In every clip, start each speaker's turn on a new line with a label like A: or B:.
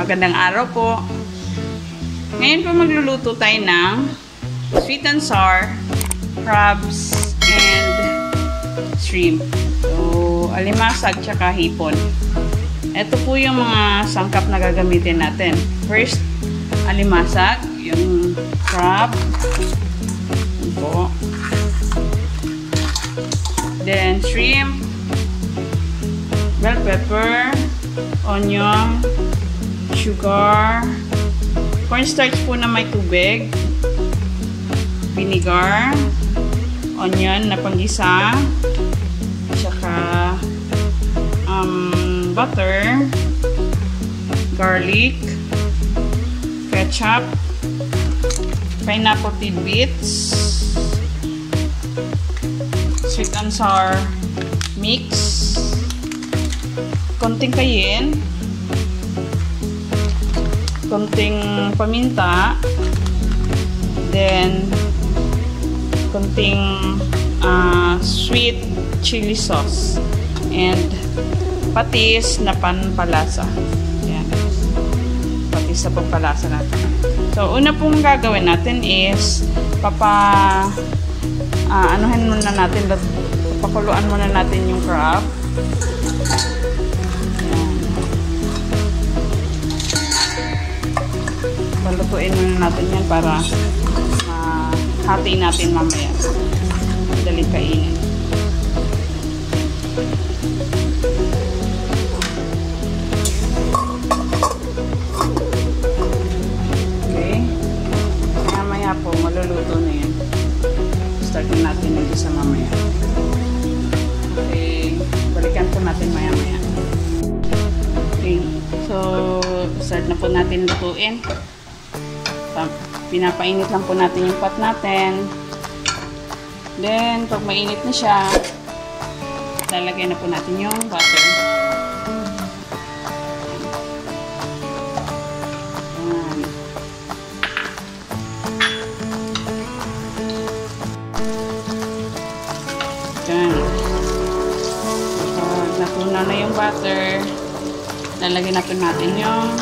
A: Magandang araw po. Ngayon po magluluto tayo ng sweet and sour crabs and shrimp. So, alimasag tsaka hipon. Ito po yung mga sangkap na gagamitin natin. First, alimasag, yung crab. Ito po. Then, shrimp, bell pepper, onion, sugar, cornstarch po na may tubig, vinegar, onion na panggisa, tsaka butter, garlic, ketchup, pineapple tidbits, sweet and sour mix, konting cayenne, konting paminta, then konting sweet chili sauce, and patis na panpalasa. Ayan. Patis na panpalasa natin. So, una pong gagawin natin is anuhin muna natin, pakuluan muna natin yung crab. Balutuin muna natin yan para hatiin natin mamaya. Daling kainin. Okay. Mamaya po, maluluto na yan. Start natin nito sa mamaya. Okay. Balikan po natin maya-maya. Okay. So, start na po natin lutuin. Pinapainit lang po natin yung pot natin. Then, pag mainit na siya, lalagay na po natin yung butter. Ayan. Pag natunaw na yung butter, lalagay na po natin yung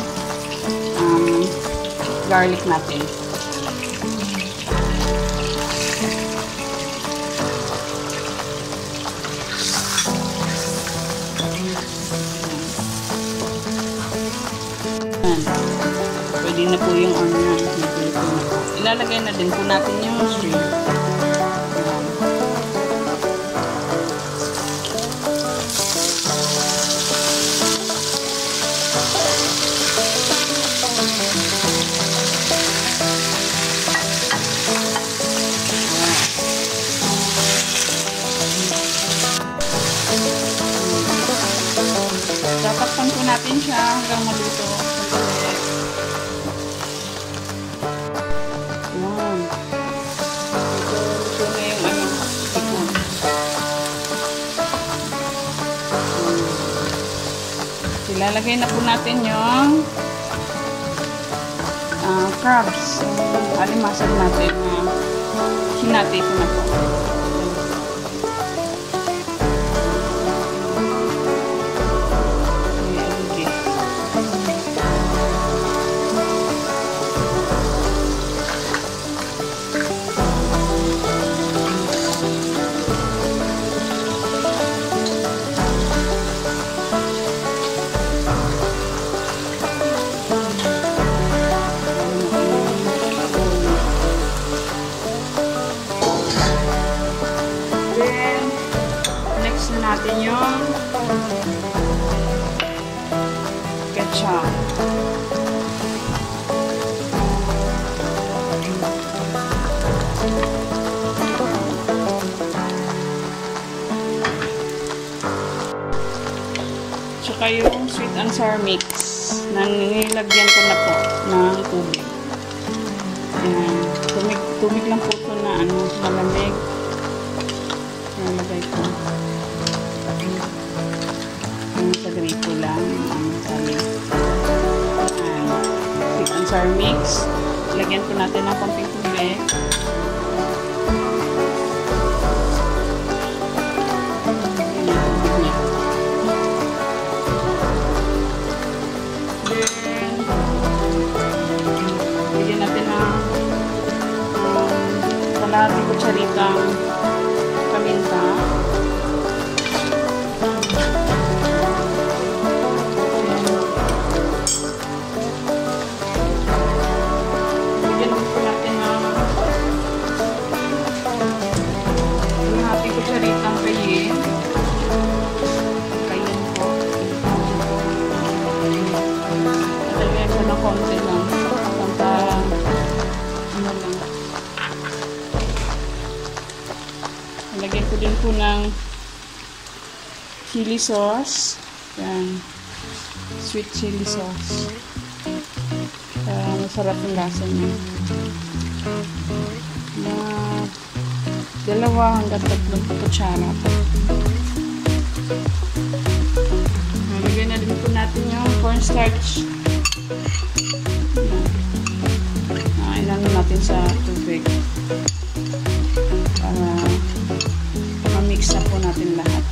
A: garlic natin. Pwede na po yung onion. Ilalagay na din po natin yung shrimp. Tatakpan po natin siya hanggang maluto. Ayan. Ito na yung tikman. Ilalagay na po natin yung crabs. Alimasag natin na hinati ko na po. Natin yung ketchup. Tsaka yung sweet and sour mix na nilagyan ko na po ng tubig. Ayan. Tubig lang po ito na malamig. Nalagay ko. Sa gripo lang ang sabi. Sweet and sour mix. Lagyan po natin ng konting tubig. Then, Lagyan ko din po ng chili sauce. Yan. Sweet chili sauce. Masarap yung lasa niya. Na 2 hanggang 3 kutsara. Lagyan na din po natin yung cornstarch. Inano natin sa tubig para ma-mix na po natin lahat.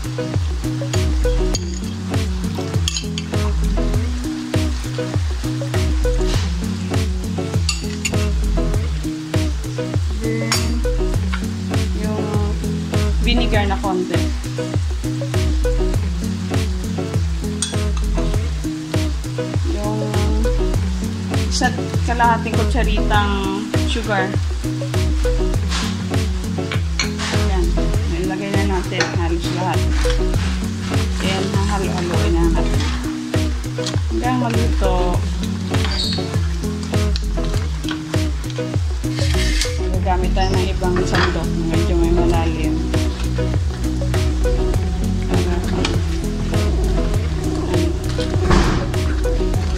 A: Yung vinegar na konti. Yung isa't kalahating kutsaritang sugar. Ayan. Ilagay na natin halos lahat. Ayan, hahalo-haloin na natin. Hanggang maluto. Gagamit tayo ng ibang sandok. Medyo may malalim.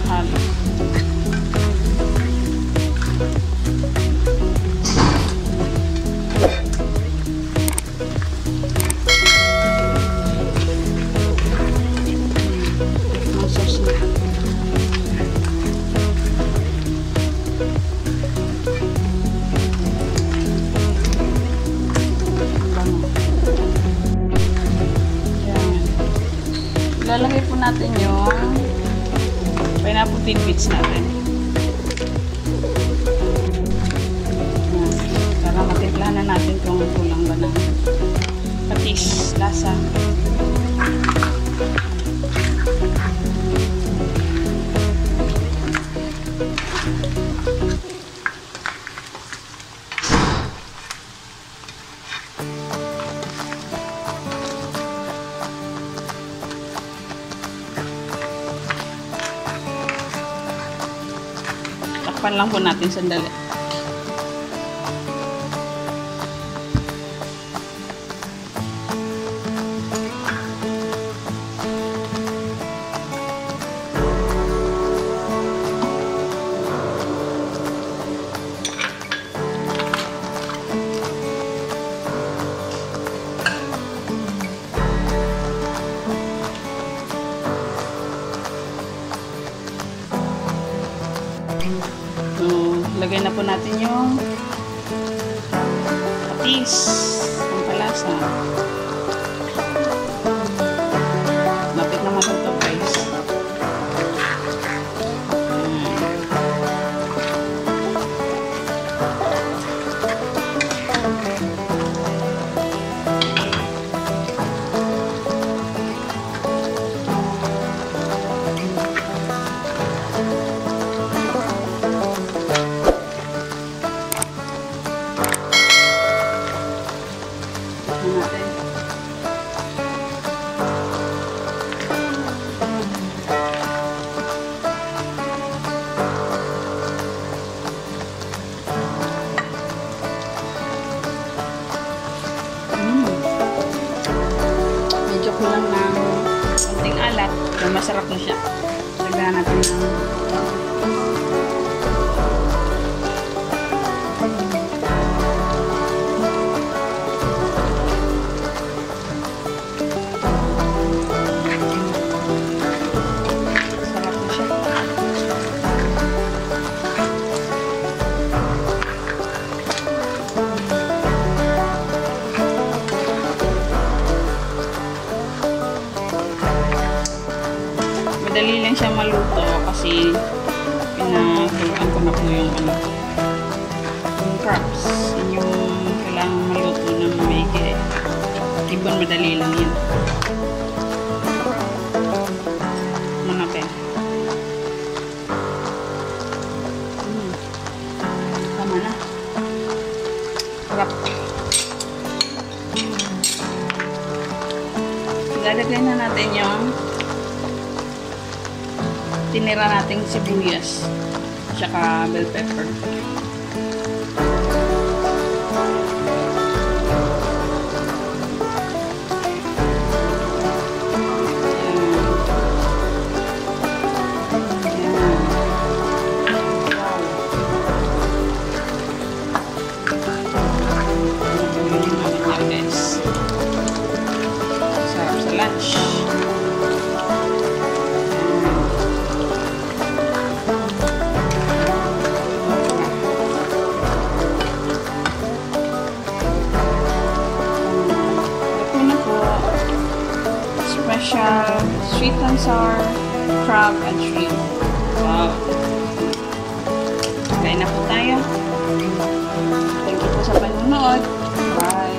A: Halo. Lalagay po natin yung pineapple tidbits natin. Para matimplahan na natin kung kulang ba ng patis, lasa. Takpan lang po natin sandali. Lagay na po natin yung patis, ang palasa. Lapit na matuto, guys. Kulang ng konting alat, masarap na siya. Lagyan natin ng sarap na siya. Madali lang siya maluto kasi pinatuluan ko na po yung yung crabs. Yung kailangan maluto ng maigi. Ibon madali lang yun. Manapin. Tama na. Sarap. Lalagay na natin yung tinira nating sibuyas tsaka bell pepper. siya, sweet and sour crab and shrimp. Wow! Kain na po tayo. Thank you po sa panonood. Bye!